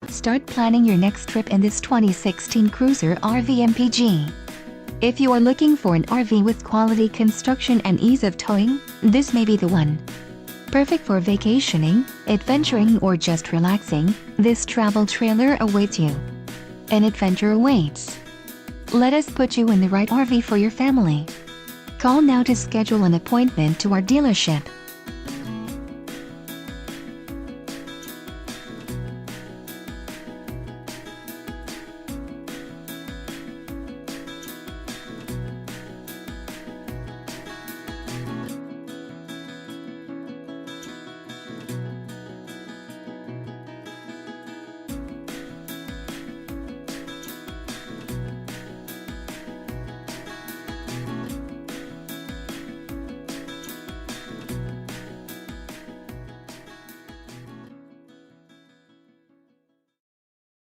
Start planning your next trip in this 2016 Cruiser RV MPG. If you are looking for an RV with quality construction and ease of towing, this may be the one. Perfect for vacationing, adventuring, or just relaxing, this travel trailer awaits you. An adventure awaits. Let us put you in the right RV for your family. Call now to schedule an appointment to our dealership.